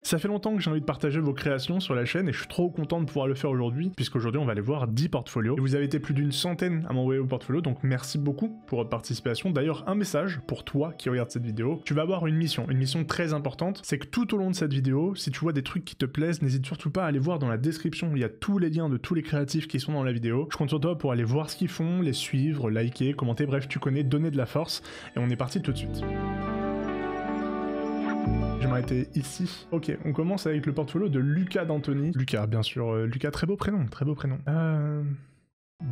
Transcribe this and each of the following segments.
Ça fait longtemps que j'ai envie de partager vos créations sur la chaîne et je suis trop content de pouvoir le faire aujourd'hui, puisqu'aujourd'hui on va aller voir 10 portfolios. Et vous avez été plus d'une centaine à m'envoyer vos portfolios, donc merci beaucoup pour votre participation. D'ailleurs, un message pour toi qui regarde cette vidéo. Tu vas avoir une mission très importante, c'est que tout au long de cette vidéo, si tu vois des trucs qui te plaisent, n'hésite surtout pas à aller voir dans la description, il y a tous les liens de tous les créatifs qui sont dans la vidéo. Je compte sur toi pour aller voir ce qu'ils font, les suivre, liker, commenter, bref, tu connais, donner de la force, et on est parti tout de suite. Je vais m'arrêter ici. Ok, on commence avec le portfolio de Lucas D'Antoni. Lucas, bien sûr. Lucas, très beau prénom, très beau prénom.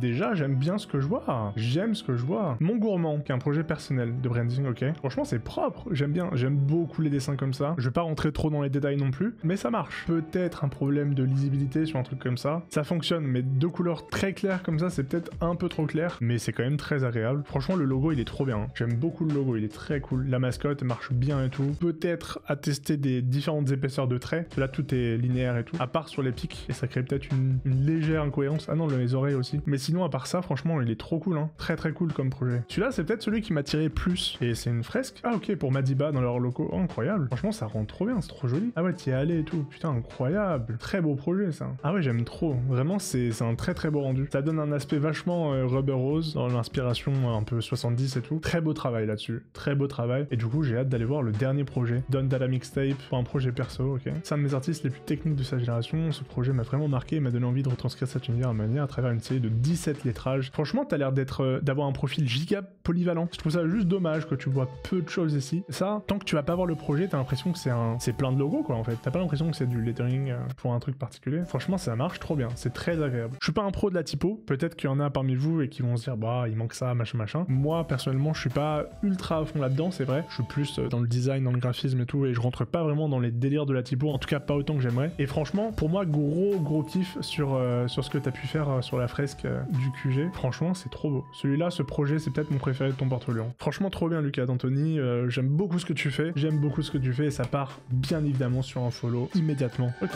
Déjà, j'aime bien ce que je vois. J'aime ce que je vois. Mon Gourmand, qui est un projet personnel de branding, ok. Franchement, c'est propre. J'aime bien. J'aime beaucoup les dessins comme ça. Je vais pas rentrer trop dans les détails non plus, mais ça marche. Peut-être un problème de lisibilité sur un truc comme ça. Ça fonctionne, mais deux couleurs très claires comme ça, c'est peut-être un peu trop clair, mais c'est quand même très agréable. Franchement, le logo, il est trop bien. J'aime beaucoup le logo, il est très cool. La mascotte marche bien et tout. Peut-être à tester des différentes épaisseurs de traits. Là, tout est linéaire et tout. À part sur les pics, et ça crée peut-être une légère incohérence. Ah non, les oreilles aussi. Mais sinon, à part ça, franchement, il est trop cool, hein. Très très cool comme projet. Celui-là, c'est peut-être celui qui m'a tiré plus. Et c'est une fresque. Ah ok, pour Madiba dans leur locaux. Oh, incroyable. Franchement, ça rend trop bien, c'est trop joli. Ah ouais, t'y es allé et tout. Putain, incroyable. Très beau projet, ça. Ah ouais, j'aime trop. Vraiment, c'est un très très beau rendu. Ça donne un aspect vachement rubber rose, dans l'inspiration un peu 70 et tout. Très beau travail là-dessus. Très beau travail. Et du coup, j'ai hâte d'aller voir le dernier projet. Don Dada Mixtape, pour un projet perso, ok. C'est un de mes artistes les plus techniques de sa génération. Ce projet m'a vraiment marqué et m'a donné envie de retranscrire cet univers à manière à travers une série de 17 lettrages. Franchement, t'as l'air d'avoir un profil giga polyvalent. Je trouve ça juste dommage que tu vois peu de choses ici. Ça, tant que tu vas pas voir le projet, t'as l'impression que c'est plein de logos, quoi, en fait. T'as pas l'impression que c'est du lettering pour un truc particulier. Franchement, ça marche trop bien. C'est très agréable. Je suis pas un pro de la typo. Peut-être qu'il y en a parmi vous et qui vont se dire, bah, il manque ça, machin, machin. Moi, personnellement, je suis pas ultra à fond là-dedans, c'est vrai. Je suis plus dans le design, dans le graphisme et tout, et je rentre pas vraiment dans les délires de la typo. En tout cas, pas autant que j'aimerais. Et franchement, pour moi, gros kiff sur ce que t'as pu faire sur la fresque du QG. Franchement, c'est trop beau. Celui-là, ce projet, c'est peut-être mon préféré de ton portfolio. Franchement, trop bien, Lucas D'Antoni. J'aime beaucoup ce que tu fais. J'aime beaucoup ce que tu fais et ça part bien évidemment sur un follow immédiatement. Ok.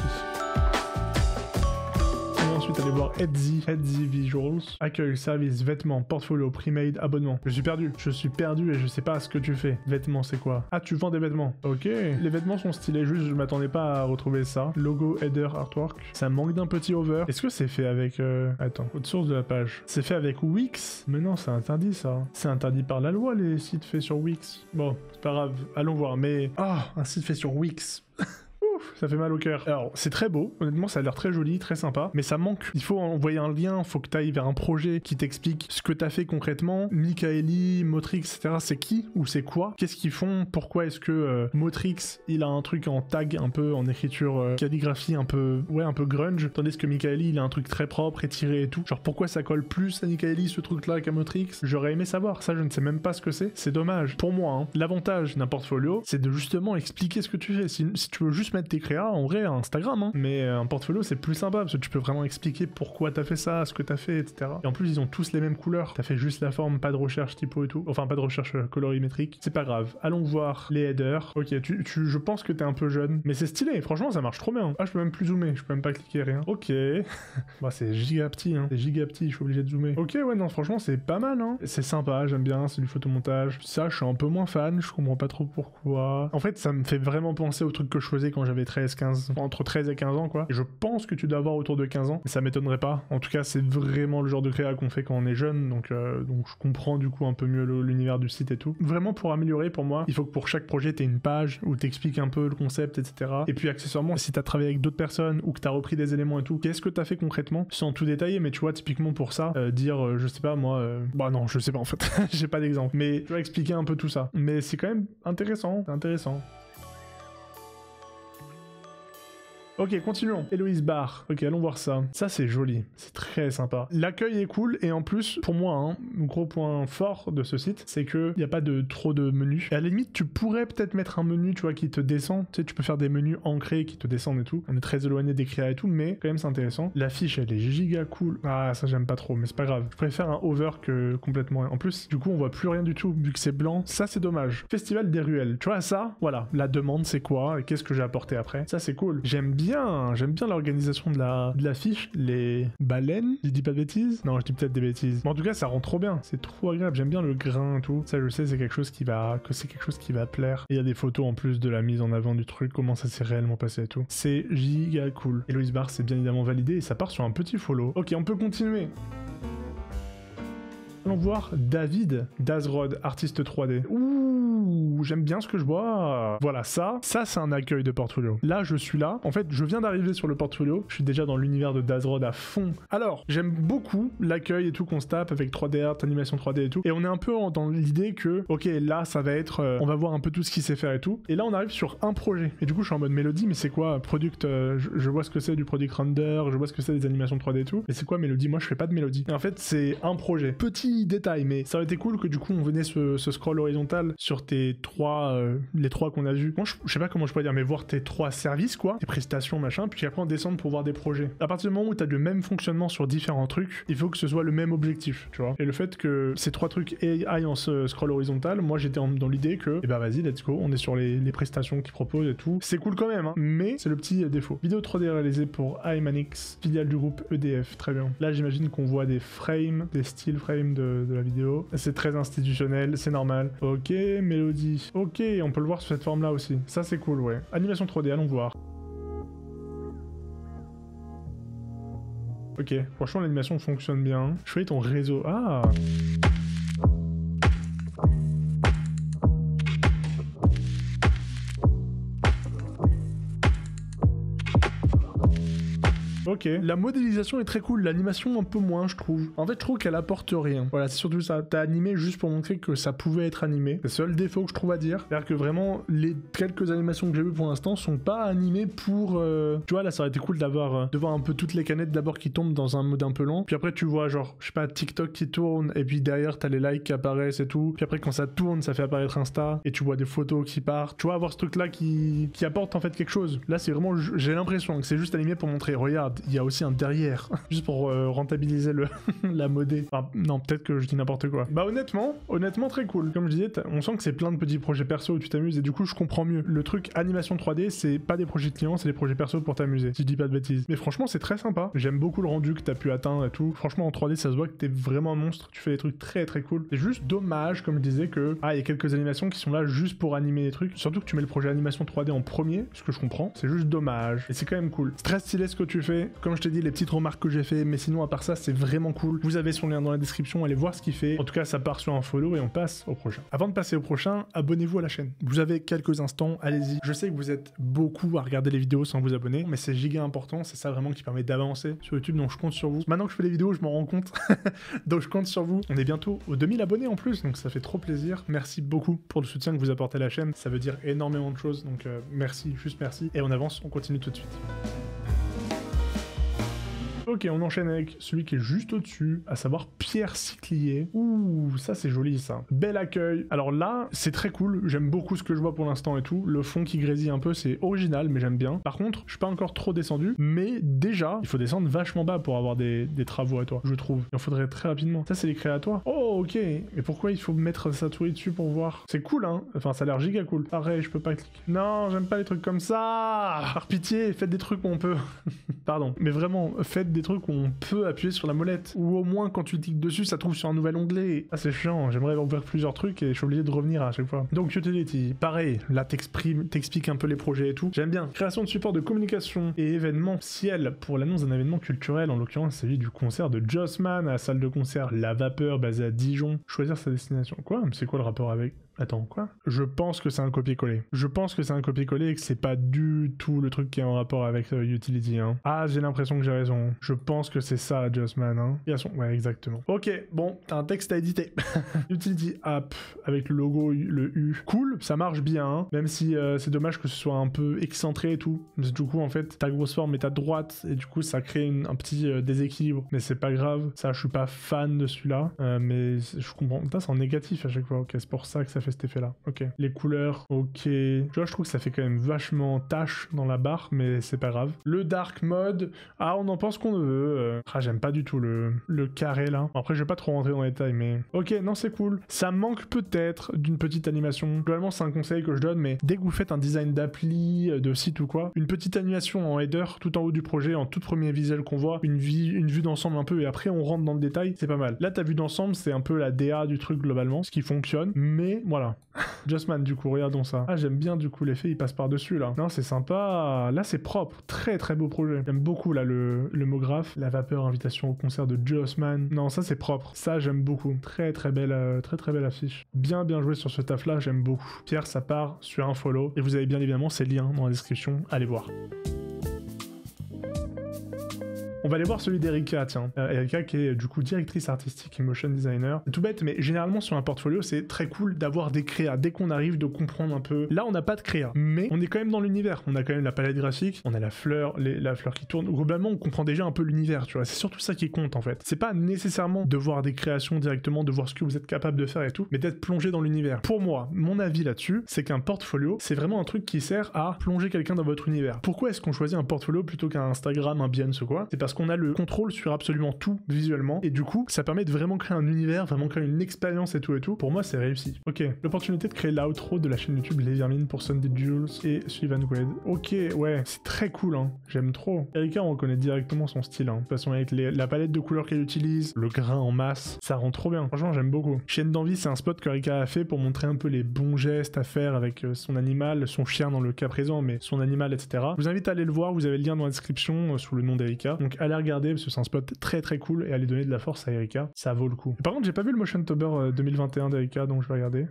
Ensuite, aller voir Etsy Visuals, accueil, service, vêtements, portfolio, pre-made, abonnement. Je suis perdu et je sais pas ce que tu fais. Vêtements, c'est quoi? Ah, tu vends des vêtements. Ok. Les vêtements sont stylés, juste je m'attendais pas à retrouver ça. Logo, header, artwork. Ça manque d'un petit over. Est-ce que c'est fait avec... Attends, autre source de la page. C'est fait avec Wix? Mais non, c'est interdit ça. C'est interdit par la loi les sites faits sur Wix. Bon, c'est pas grave, allons voir. Mais... Ah, un site fait sur Wix. Ça fait mal au cœur. Alors, c'est très beau, honnêtement, ça a l'air très joli, très sympa, mais ça manque. Il faut envoyer un lien, faut que tu ailles vers un projet qui t'explique ce que t'as fait concrètement. Michaeli, Motrix, etc., c'est qui ou c'est quoi? Qu'est-ce qu'ils font? Pourquoi est-ce que Motrix, il a un truc en tag, un peu en écriture calligraphie, un peu grunge, tandis que Michaeli, il a un truc très propre, étiré et tout. Genre, pourquoi ça colle plus à Michaeli, ce truc-là, qu'à Motrix? J'aurais aimé savoir. Ça, je ne sais même pas ce que c'est dommage. Pour moi, hein, l'avantage d'un portfolio, c'est de justement expliquer ce que tu fais. Si tu veux juste mettre tes créas, en vrai, Instagram, hein. Mais un portfolio, c'est plus sympa, parce que tu peux vraiment expliquer pourquoi t'as fait ça, ce que t'as fait, etc. Et en plus, ils ont tous les mêmes couleurs. T'as fait juste la forme, pas de recherche typo et tout. Enfin, pas de recherche colorimétrique. C'est pas grave. Allons voir les headers. Ok, je pense que t'es un peu jeune, mais c'est stylé. Franchement, ça marche trop bien. Ah, je peux même plus zoomer. Je peux même pas cliquer, rien. Ok. Bah, c'est giga petit, hein. C'est giga petit, je suis obligé de zoomer. Ok, ouais, non, franchement, c'est pas mal, hein. C'est sympa, j'aime bien, c'est du photomontage. Ça, je suis un peu moins fan, je comprends pas trop pourquoi. En fait, ça me fait vraiment penser au truc que je faisais quand j'avais 15, entre 13 et 15 ans, quoi. Et je pense que tu dois avoir autour de 15 ans, mais ça m'étonnerait pas. En tout cas, c'est vraiment le genre de créa qu'on fait quand on est jeune, donc je comprends du coup un peu mieux l'univers du site et tout. Vraiment, pour améliorer, pour moi, il faut que pour chaque projet, t'aies une page où t'expliques un peu le concept, etc. Et puis, accessoirement, si t'as travaillé avec d'autres personnes ou que t'as repris des éléments et tout, qu'est-ce que t'as fait concrètement? Sans tout détailler, mais tu vois, typiquement pour ça, dire, je sais pas, moi, bah non, je sais pas en fait, j'ai pas d'exemple, mais tu vas expliquer un peu tout ça. Mais c'est quand même intéressant, c'est intéressant. Ok, continuons. Héloïse Barr. Ok, allons voir ça. Ça, c'est joli. C'est très sympa. L'accueil est cool, et en plus, pour moi, hein, le gros point fort de ce site, c'est que y a pas trop de menus. Et à la limite, tu pourrais peut-être mettre un menu, tu vois, qui te descend. Tu sais, tu peux faire des menus ancrés qui te descendent et tout. On est très éloigné des créas et tout, mais quand même, c'est intéressant. L'affiche, elle est giga cool. Ah, ça, j'aime pas trop, mais c'est pas grave. Je préfère un over que complètement. En plus, du coup, on voit plus rien du tout, vu que c'est blanc. Ça, c'est dommage. Festival des ruelles. Tu vois, ça, voilà. La demande, c'est quoi? Et qu'est-ce que j'ai apporté après? Ça, c'est cool. J'aime bien bien, j'aime bien l'organisation de la fiche. Les baleines, je dis pas de bêtises? Non, je dis peut-être des bêtises. Mais en tout cas, ça rend trop bien, c'est trop agréable, j'aime bien le grain et tout. Ça, je sais, c'est quelque chose qui va plaire. Et il y a des photos en plus de la mise en avant du truc, comment ça s'est réellement passé et tout. C'est giga cool. Héloïse Barr, c'est bien évidemment validé et ça part sur un petit follow. Ok, on peut continuer. Allons voir David Dazrod, artiste 3D. Ouh, j'aime bien ce que je vois. Voilà, ça c'est un accueil de portfolio. Là, je suis là. En fait, je viens d'arriver sur le portfolio. Je suis déjà dans l'univers de Dazrod à fond. Alors, j'aime beaucoup l'accueil et tout qu'on se tape avec 3D art, animation 3D et tout. Et on est un peu dans l'idée que, ok, là, ça va être... on va voir un peu tout ce qu'il sait faire et tout. Et là, on arrive sur un projet. Et du coup, je suis en mode mélodie, mais c'est quoi? Product... je vois ce que c'est du product render, je vois ce que c'est des animations 3D et tout. Mais c'est quoi mélodie? Moi, je fais pas de mélodie. Et en fait, c'est un projet. Petit détail, mais ça aurait été cool que du coup on venait ce scroll horizontal sur tes trois les trois qu'on a vus. Moi je sais pas comment je pourrais dire, mais voir tes trois services quoi, tes prestations machin, puis après on descend pour voir des projets. À partir du moment où t'as le même fonctionnement sur différents trucs, il faut que ce soit le même objectif, tu vois. Et le fait que ces trois trucs aillent en ce scroll horizontal, moi j'étais dans l'idée que, eh ben vas-y let's go, on est sur les prestations qu'ils proposent et tout. C'est cool quand même, hein, mais c'est le petit défaut. Vidéo 3D réalisée pour iManix, filiale du groupe EDF, très bien. Là j'imagine qu'on voit des frames, des still frames de la vidéo. C'est très institutionnel, c'est normal. Ok, mélodie. Ok, on peut le voir sous cette forme-là aussi. Ça, c'est cool, ouais. Animation 3D, allons voir. Ok, franchement, l'animation fonctionne bien. Choisis ton réseau. Ah! Ok, la modélisation est très cool, l'animation un peu moins je trouve. En fait je trouve qu'elle apporte rien. Voilà, c'est surtout ça. T'as animé juste pour montrer que ça pouvait être animé. C'est le seul défaut que je trouve à dire. C'est-à-dire que vraiment les quelques animations que j'ai vues pour l'instant sont pas animées pour... Tu vois là ça aurait été cool d'avoir de voir un peu toutes les canettes d'abord qui tombent dans un mode un peu lent. Puis après tu vois genre, je sais pas, TikTok qui tourne et puis derrière t'as les likes qui apparaissent et tout. Puis après quand ça tourne ça fait apparaître Insta et tu vois des photos qui partent. Tu vois avoir ce truc là qui apporte en fait quelque chose. Là c'est vraiment, j'ai l'impression que c'est juste animé pour montrer, regarde, il y a aussi un derrière, juste pour rentabiliser la modée. Enfin, non, peut-être que je dis n'importe quoi. Bah honnêtement très cool. Comme je disais, on sent que c'est plein de petits projets perso où tu t'amuses et du coup je comprends mieux. Le truc animation 3D, c'est pas des projets de clients, c'est des projets perso pour t'amuser, si je dis pas de bêtises. Mais franchement, c'est très sympa. J'aime beaucoup le rendu que t'as pu atteindre et tout. Franchement, en 3D, ça se voit que t'es vraiment un monstre. Tu fais des trucs très très cool. C'est juste dommage, comme je disais, que il y a quelques animations qui sont là juste pour animer les trucs. Surtout que tu mets le projet animation 3D en premier, ce que je comprends. C'est juste dommage. Et c'est quand même cool. C'est très stylé ce que tu fais. Comme je t'ai dit, les petites remarques que j'ai fait, mais sinon à part ça c'est vraiment cool. Vous avez son lien dans la description, allez voir ce qu'il fait. En tout cas ça part sur un follow et on passe au prochain. Avant de passer au prochain, abonnez-vous à la chaîne. Vous avez quelques instants, allez-y. Je sais que vous êtes beaucoup à regarder les vidéos sans vous abonner, mais c'est giga important, c'est ça vraiment qui permet d'avancer sur YouTube, donc je compte sur vous. Maintenant que je fais les vidéos, je m'en rends compte, donc je compte sur vous. On est bientôt aux 2000 abonnés en plus, donc ça fait trop plaisir. Merci beaucoup pour le soutien que vous apportez à la chaîne, ça veut dire énormément de choses, donc merci, juste merci. Et on avance, on continue tout de suite. Ok, on enchaîne avec celui qui est juste au-dessus, à savoir Pierre Siclier. Ouh, ça c'est joli ça. Bel accueil. Alors là, c'est très cool, j'aime beaucoup ce que je vois pour l'instant et tout. Le fond qui grésille un peu, c'est original, mais j'aime bien. Par contre, je suis pas encore trop descendu, mais déjà, il faut descendre vachement bas pour avoir des travaux à toi, je trouve. Il en faudrait très rapidement. Ça, c'est les créatoires. Oh, ok. Mais pourquoi il faut mettre sa souris dessus pour voir? C'est cool, hein. Enfin, ça a l'air giga cool. Pareil, je peux pas cliquer. Non, j'aime pas les trucs comme ça. Par pitié, faites des trucs où on peut. Pardon. Mais vraiment, faites des trucs où on peut appuyer sur la molette. Ou au moins, quand tu cliques dessus, ça trouve sur un nouvel onglet. Ah, c'est chiant. J'aimerais ouvrir plusieurs trucs et je suis obligé de revenir à chaque fois. Donc, Utility. Pareil. Là, t'expliques un peu les projets et tout. J'aime bien. Création de support de communication et événementiel pour l'annonce d'un événement culturel. En l'occurrence, celui du concert de Jossman à la salle de concert La Vapeur basée à Dijon. Choisir sa destination. Quoi? C'est quoi le rapport avec... Attends, quoi? Je pense que c'est un copier-coller. Je pense que c'est un copier-coller et que c'est pas du tout le truc qui est en rapport avec Utility, hein. Ah, j'ai l'impression que j'ai raison. Je pense que c'est ça, Jossman, hein. Ouais, exactement. Ok, bon, t'as un texte à éditer. Utility App, avec le logo, le U. Cool, ça marche bien, hein. Même si c'est dommage que ce soit un peu excentré et tout. Mais du coup, en fait, ta grosse forme est à droite, et du coup, ça crée un petit déséquilibre. Mais c'est pas grave. Ça, je suis pas fan de celui-là. Mais je comprends. Putain, c'est en négatif à chaque fois. Ok, c'est pour ça que ça fait cet effet là. Ok. Les couleurs, ok. Tu vois, je trouve que ça fait quand même vachement tache dans la barre, mais c'est pas grave. Le dark mode, ah, on en pense qu'on veut. Ah, j'aime pas du tout le carré là. Après, je vais pas trop rentrer dans les détails, mais... Ok, non, c'est cool. Ça manque peut-être d'une petite animation. Globalement, vraiment c'est un conseil que je donne, mais dès que vous faites un design d'appli, de site ou quoi, une petite animation en header tout en haut du projet, en tout premier visuel qu'on voit, une vue d'ensemble un peu, et après on rentre dans le détail, c'est pas mal. Là ta vue d'ensemble c'est un peu la DA du truc globalement, ce qui fonctionne, mais voilà. Justman du coup, regardons ça. Ah j'aime bien du coup l'effet, il passe par dessus là. Non c'est sympa, là c'est propre, très très beau projet. J'aime beaucoup là le mot-graphe, la vapeur, invitation au concert de Justman. Non ça c'est propre, ça j'aime beaucoup. Très très belle affiche. Bien joué sur ce taf là, j'aime beaucoup. Pierre ça part sur un follow, et vous avez bien évidemment ces liens dans la description, allez voir. On va aller voir celui d'Erika, tiens. Erika qui est du coup directrice artistique et motion designer. C'est tout bête, mais généralement sur un portfolio, c'est très cool d'avoir des créas. Dès qu'on arrive, de comprendre un peu. Là, on n'a pas de créa, mais on est quand même dans l'univers. On a quand même la palette graphique, on a la fleur, la fleur qui tourne. Globalement, on comprend déjà un peu l'univers, tu vois. C'est surtout ça qui compte en fait. C'est pas nécessairement de voir des créations directement, de voir ce que vous êtes capable de faire et tout, mais d'être plongé dans l'univers. Pour moi, mon avis là-dessus, c'est qu'un portfolio, c'est vraiment un truc qui sert à plonger quelqu'un dans votre univers. Pourquoi est-ce qu'on choisit un portfolio plutôt qu'un Instagram, un Behance ou quoi? C'est parce qu'on a le contrôle sur absolument tout visuellement, et du coup ça permet de vraiment créer un univers, vraiment créer une expérience et tout. Pour moi c'est réussi. Ok, l'opportunité de créer l'outro de la chaîne YouTube Les Vermines pour Sunday Jules et Sullivan Grade. Ok, ouais, c'est très cool, hein. J'aime trop. Erika, on reconnaît directement son style, hein. De toute façon avec la palette de couleurs qu'elle utilise, le grain en masse, ça rend trop bien. Franchement j'aime beaucoup. Chaîne d'envie, c'est un spot qu'Erika a fait pour montrer un peu les bons gestes à faire avec son animal, son chien dans le cas présent, mais son animal, etc. Je vous invite à aller le voir, vous avez le lien dans la description sous le nom d'Erika. Donc allez regarder parce que c'est un spot très très cool, et allez donner de la force à Erika, ça vaut le coup. Et par contre j'ai pas vu le Motiontober 2021 d'Erika, donc je vais regarder.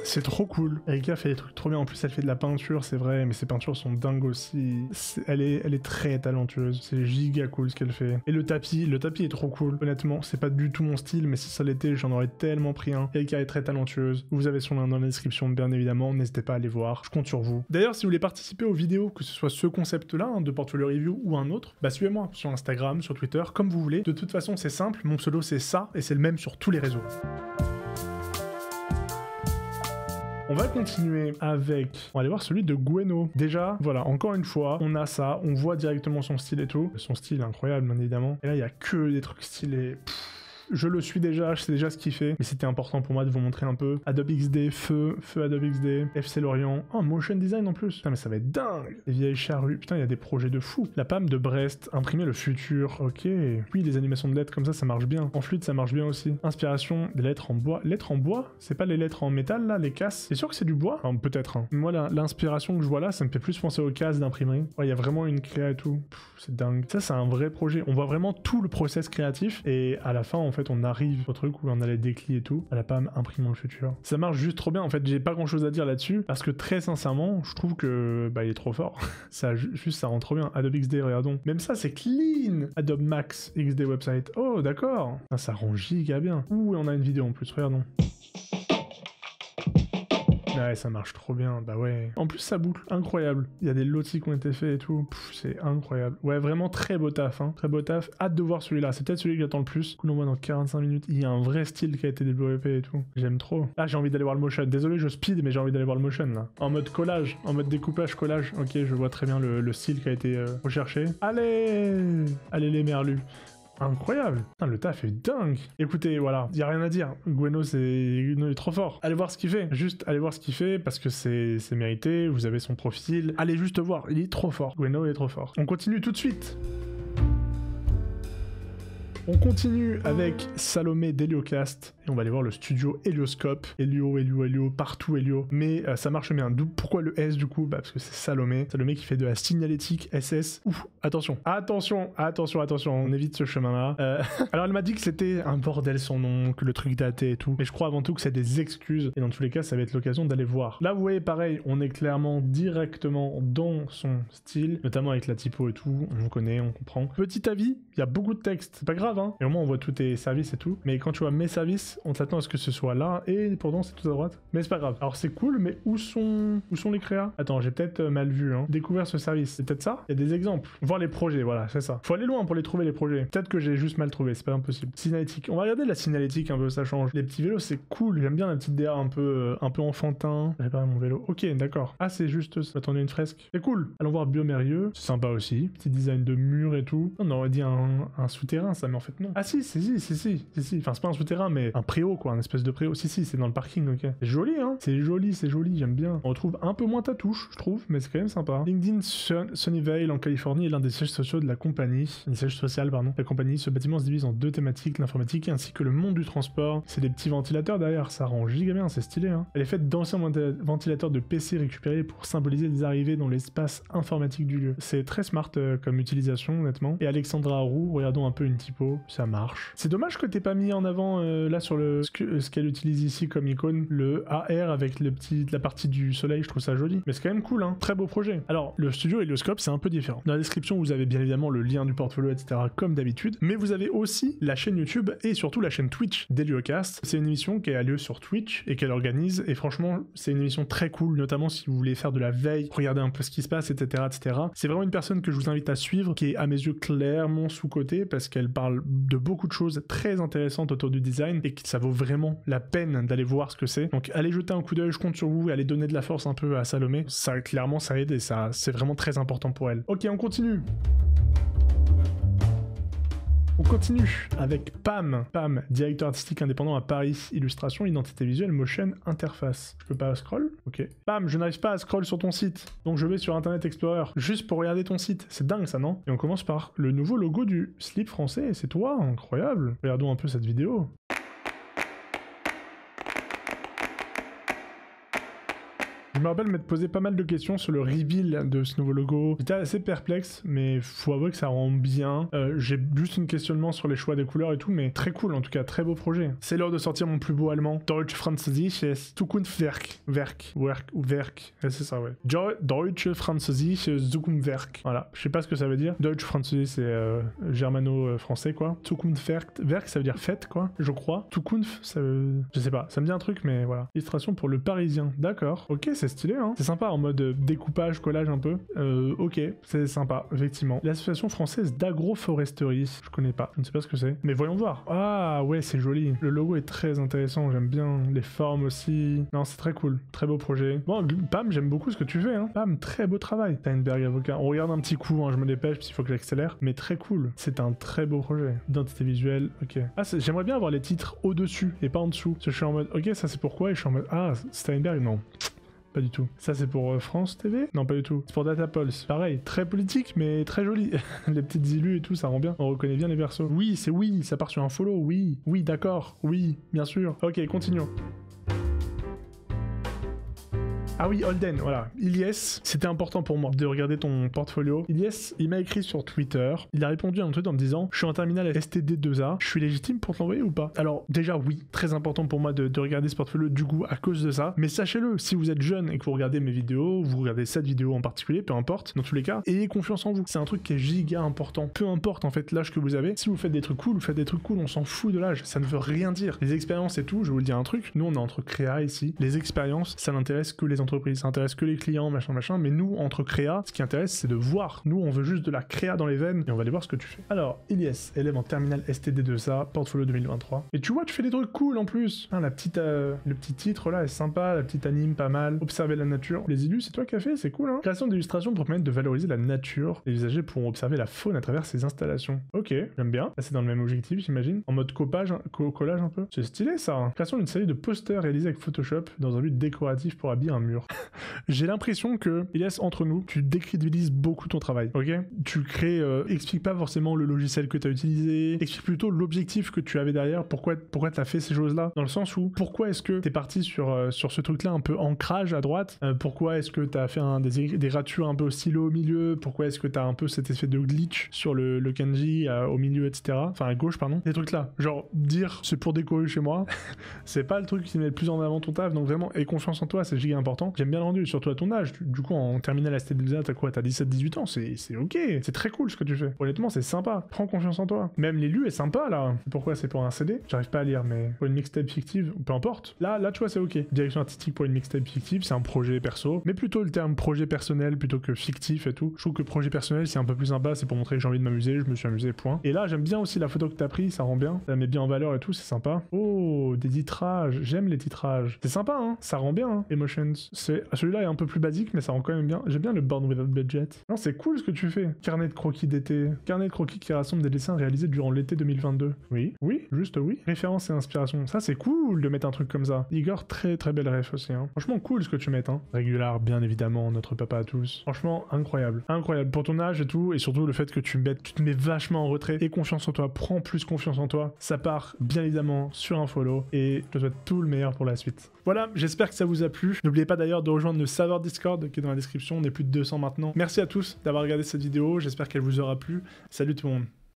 C'est trop cool. Erika fait des trucs trop bien. En plus, elle fait de la peinture, c'est vrai, mais ses peintures sont dingues aussi. Elle est très talentueuse. C'est giga cool ce qu'elle fait. Et le tapis est trop cool. Honnêtement, c'est pas du tout mon style, mais si ça l'était, j'en aurais tellement pris un. Erika est très talentueuse. Vous avez son lien dans la description, bien évidemment. N'hésitez pas à aller voir. Je compte sur vous. D'ailleurs, si vous voulez participer aux vidéos, que ce soit ce concept-là, hein, de portfolio review ou un autre, bah suivez-moi sur Instagram, sur Twitter, comme vous voulez. De toute façon, c'est simple. Mon pseudo, c'est ça, et c'est le même sur tous les réseaux. On va continuer avec... On va aller voir celui de Gweno. Déjà, voilà, encore une fois, on a ça, on voit directement son style et tout. Son style incroyable, bien évidemment. Et là, il y a que des trucs stylés. Je le suis déjà, je sais déjà ce qu'il fait, mais c'était important pour moi de vous montrer un peu. Adobe XD, feu Adobe XD, FC Lorient, oh, motion design en plus. Putain, mais ça va être dingue. Les vieilles charrues, putain, il y a des projets de fou. La PAM de Brest, imprimer le futur, ok. Oui, des animations de lettres comme ça marche bien. En fluide, ça marche bien aussi. Inspiration, des lettres en bois. Lettres en bois? C'est pas les lettres en métal, là, les casses? C'est sûr que c'est du bois? Enfin, peut-être, hein. Moi, l'inspiration que je vois là, ça me fait plus penser aux casses d'imprimerie. Ouais, il y a vraiment une créa et tout. C'est dingue. Ça, c'est un vrai projet. On voit vraiment tout le process créatif, et à la fin, en fait, on arrive au truc où on a les déclis et tout, à la PAM imprimant le futur. Ça marche juste trop bien, en fait, j'ai pas grand chose à dire là-dessus, parce que très sincèrement, je trouve que, bah, il est trop fort. Ça, juste, ça rend trop bien. Adobe XD, regardons. Même ça, c'est clean! Adobe Max XD website. Oh, d'accord! Ça rend giga bien. Ouh, et on a une vidéo en plus, regardons. Ouais, ça marche trop bien, bah ouais. En plus, ça boucle, incroyable. Il y a des lotis qui ont été faits et tout. C'est incroyable. Ouais, vraiment très beau taf, hein. Très beau taf. Hâte de voir celui-là. C'est peut-être celui que j'attends le plus. On le voit dans 45 minutes. Il y a un vrai style qui a été développé et tout. J'aime trop. Là, j'ai envie d'aller voir le motion. Désolé, je speed, mais j'ai envie d'aller voir le motion, là. En mode collage, en mode découpage, collage. Ok, je vois très bien le style qui a été recherché. Allez! Allez, les merlus. Incroyable. Putain, le taf est dingue. Écoutez, voilà, y a rien à dire. Gweno, il est trop fort. Allez voir ce qu'il fait. Juste, allez voir ce qu'il fait parce que c'est mérité. Vous avez son profil. Allez juste voir. Il est trop fort. Gweno est trop fort. On continue tout de suite. On continue avec Salomé d'Heliocast et on va aller voir le studio Helioscope. Helio, partout Helio. Mais ça marche bien. Pourquoi le S du coup? Bah parce que c'est Salomé. Salomé qui fait de la signalétique SS. Ouf, attention, on évite ce chemin-là. Alors elle m'a dit que c'était un bordel son nom, que le truc datait et tout. Mais je crois avant tout que c'est des excuses. Et dans tous les cas, ça va être l'occasion d'aller voir. Là, vous voyez, pareil, on est clairement directement dans son style, notamment avec la typo et tout. On connaît, on comprend. Petit avis, il y a beaucoup de texte. C'est pas grave, hein. Et au moins, on voit tous tes services et tout. Mais quand tu vois mes services, limite, on s'attend à ce que ce soit là, et pourtant c'est tout à droite. Mais c'est pas grave. Alors c'est cool, mais où sont les créas? Attends, j'ai peut-être mal vu, hein. Découvrir ce service, c'est peut-être ça? Il y a des exemples. Voir les projets, voilà, c'est ça. Faut aller loin pour les trouver, les projets. Peut-être que j'ai juste mal trouvé, c'est pas impossible. Signalétique. On va regarder la signalétique un peu, ça change. Les petits vélos, c'est cool. J'aime bien la petite DA un peu enfantin. Réparer mon vélo. Ok, d'accord. Ah, c'est juste ça. Attendez, une fresque. C'est cool. Allons voir Biomérieux. C'est sympa aussi. Petit design de mur et tout. On aurait dit un souterrain, ça, mais en fait, non. Ah, si. Enfin, c'est pas un souterrain, mais un préau, quoi. Un espèce de préau. Si, c'est dans le parking, ok. C'est joli, hein. C'est joli, j'aime bien. On retrouve un peu moins ta touche, je trouve, mais c'est quand même sympa. LinkedIn Sunnyvale en Californie est l'un des sièges sociaux de la compagnie. Un siège social, pardon. La compagnie, ce bâtiment se divise en deux thématiques, l'informatique ainsi que le monde du transport. C'est des petits ventilateurs derrière, ça rend giga bien, c'est stylé, hein. Elle est faite d'anciens ventilateurs de PC récupérés pour symboliser les arrivées dans l'espace informatique du lieu. C'est très smart comme utilisation, honnêtement. Et Alexandra Roux, regardons un peu une typo, ça marche. C'est dommage que t'aies pas mis en avant là sur ce qu'elle utilise ici comme icône, le AR avec la partie du soleil, je trouve ça joli. Mais c'est quand même cool, hein. Très beau projet. Alors, le studio Helioscope, c'est un peu différent. Dans la description, vous avez bien évidemment le lien du portfolio, etc. comme d'habitude. Mais vous avez aussi la chaîne YouTube et surtout la chaîne Twitch d'Heliocast. C'est une émission qui a lieu sur Twitch et qu'elle organise. Et franchement, c'est une émission très cool, notamment si vous voulez faire de la veille, regarder un peu ce qui se passe, etc. etc. C'est vraiment une personne que je vous invite à suivre, qui est à mes yeux clairement sous-cotée parce qu'elle parle de beaucoup de choses très intéressantes autour du design et que ça vaut vraiment la peine d'aller voir ce que c'est. Donc allez jeter un coup d'œil, je compte sur vous et allez donner de la force un peu à Salomé. Ça, clairement, ça aide et ça, c'est vraiment très important pour elle. Ok, on continue. On continue avec Pam, directeur artistique indépendant à Paris, illustration, identité visuelle, motion, interface. Je peux pas scroll? Ok. Pam, je n'arrive pas à scroll sur ton site, donc je vais sur Internet Explorer, juste pour regarder ton site. C'est dingue ça, non? Et on commence par le nouveau logo du slip français, c'est toi, incroyable. Regardons un peu cette vidéo. Je me rappelle m'être posé pas mal de questions sur le reveal de ce nouveau logo. J'étais assez perplexe, mais faut avouer que ça rend bien. J'ai juste un questionnement sur les choix des couleurs et tout, mais très cool en tout cas, très beau projet. C'est l'heure de sortir mon plus beau allemand. Deutsche Französisches Zukunftswerk. Werk. C'est ça, ouais. Deutsche Französisches Zukunftswerk. Voilà, je sais pas ce que ça veut dire. Deutsche Französisch, c'est germano-français, quoi. Zukunftswerk, Werk, ça veut dire fête, quoi, je crois. Zukunft, ça veut... Je sais pas, ça me dit un truc, mais voilà. Illustration pour le Parisien. D'accord. Ok, c'est stylé, hein. C'est sympa en mode découpage, collage un peu. Ok, c'est sympa, effectivement. L'association française d'agroforesterie, je connais pas, je ne sais pas ce que c'est. Mais voyons voir. Ah ouais, c'est joli. Le logo est très intéressant, j'aime bien. Les formes aussi. Non, c'est très cool. Très beau projet. Bon, Pam, j'aime beaucoup ce que tu fais, hein. Pam, très beau travail. Steinberg avocat. On regarde un petit coup, hein, je me dépêche, parce qu'il faut que j'accélère. Mais très cool. C'est un très beau projet. Identité visuelle, ok. Ah, j'aimerais bien avoir les titres au-dessus et pas en dessous. Parce que je suis en mode, ok, ça c'est pourquoi, et je suis en mode, ah, Steinberg, non. Pas du tout. Ça c'est pour France TV? Non, pas du tout. C'est pour Datapulse. Pareil, très politique mais très joli. Les petites illus et tout, ça rend bien. On reconnaît bien les persos. Oui, c'est oui, ça part sur un follow, oui. Oui, d'accord, oui, bien sûr. Ok, continuons. Ah oui, Holden, voilà. Ilyes, c'était important pour moi de regarder ton portfolio. Ilyes, il m'a écrit sur Twitter. Il a répondu à un tweet en me disant: je suis en terminale STD2A, je suis légitime pour te l'envoyer ou pas? Alors, déjà, oui, très important pour moi de regarder ce portfolio du coup à cause de ça. Mais sachez-le, si vous êtes jeune et que vous regardez mes vidéos, vous regardez cette vidéo en particulier, peu importe, dans tous les cas, ayez confiance en vous. C'est un truc qui est giga important. Peu importe en fait l'âge que vous avez. Si vous faites des trucs cool, on s'en fout de l'âge. Ça ne veut rien dire. Les expériences et tout, je vais vous le dire un truc. Nous, on est entre créa ici. Les expériences, ça n'intéresse que les entreprises, ça intéresse que les clients, machin, mais nous, entre créa, ce qui intéresse, c'est de voir. Nous, on veut juste de la créa dans les veines, et on va aller voir ce que tu fais. Alors, Ilyes, élève en terminale STD2A, portfolio 2023. Et tu vois, tu fais des trucs cool en plus. Hein, le petit titre là est sympa, la petite anime pas mal. Observer la nature. Les illus, c'est toi qui as fait, c'est cool, hein. Création d'illustrations pour permettre de valoriser la nature. Les usagers pourront observer la faune à travers ces installations. Ok, j'aime bien. Là, c'est dans le même objectif, j'imagine. En mode collage un peu. C'est stylé, ça. Création d'une série de posters réalisés avec Photoshop dans un but décoratif pour habiller un mur. J'ai l'impression que, Ilyes, entre nous, tu décrédibilises beaucoup ton travail, ok? Tu crées, explique pas forcément le logiciel que tu as utilisé, explique plutôt l'objectif que tu avais derrière, pourquoi tu as fait ces choses-là, dans le sens où, pourquoi est-ce que tu es parti sur ce truc-là un peu ancrage à droite, pourquoi est-ce que tu as fait des ratures un peu au stylo au milieu, pourquoi est-ce que tu as un peu cet effet de glitch sur le kanji au milieu, etc. Enfin, à gauche, pardon. Des trucs-là. Genre, dire c'est pour décorer chez moi, c'est pas le truc qui met le plus en avant ton taf, donc vraiment, aie confiance en toi, c'est giga important. important. J'aime bien le rendu, surtout à ton âge. Du coup, en terminale STDLA, t'as quoi? T'as 17-18 ans, c'est ok. C'est très cool ce que tu fais. Honnêtement, c'est sympa. Prends confiance en toi. Même l'élu est sympa, là. Pourquoi? C'est pour un CD? J'arrive pas à lire, mais pour une mixtape fictive, peu importe. Là, tu vois, c'est ok. Direction artistique pour une mixtape fictive, c'est un projet perso. Mais plutôt le terme projet personnel plutôt que fictif et tout. Je trouve que projet personnel, c'est un peu plus sympa. C'est pour montrer que j'ai envie de m'amuser. Je me suis amusé, point. Et là, j'aime bien aussi la photo que t'as pris. Ça rend bien. Ça met bien en valeur et tout. C'est sympa. Oh, des titrages. J'aime les titrages. C'est sympa, hein. Ça rend bien, hein. Emotions. Celui-là est un peu plus basique, mais ça rend quand même bien. J'aime bien le Born Without Budget. Non, c'est cool ce que tu fais. Carnet de croquis d'été. Carnet de croquis qui rassemble des dessins réalisés durant l'été 2022. Oui, juste oui. Référence et inspiration. Ça, c'est cool de mettre un truc comme ça. Igor, très très belle ref aussi, hein. Franchement, cool ce que tu mets, hein. Régular, bien évidemment, notre papa à tous. Franchement, incroyable. Incroyable. Pour ton âge et tout, et surtout le fait que tu te mets vachement en retrait. Et confiance en toi. Prends plus confiance en toi. Ça part, bien évidemment, sur un follow. Et je te souhaite tout le meilleur pour la suite. Voilà, j'espère que ça vous a plu. N'oubliez pas d'ailleurs de rejoindre le serveur Discord qui est dans la description. On est plus de 200 maintenant. Merci à tous d'avoir regardé cette vidéo. J'espère qu'elle vous aura plu. Salut tout le monde.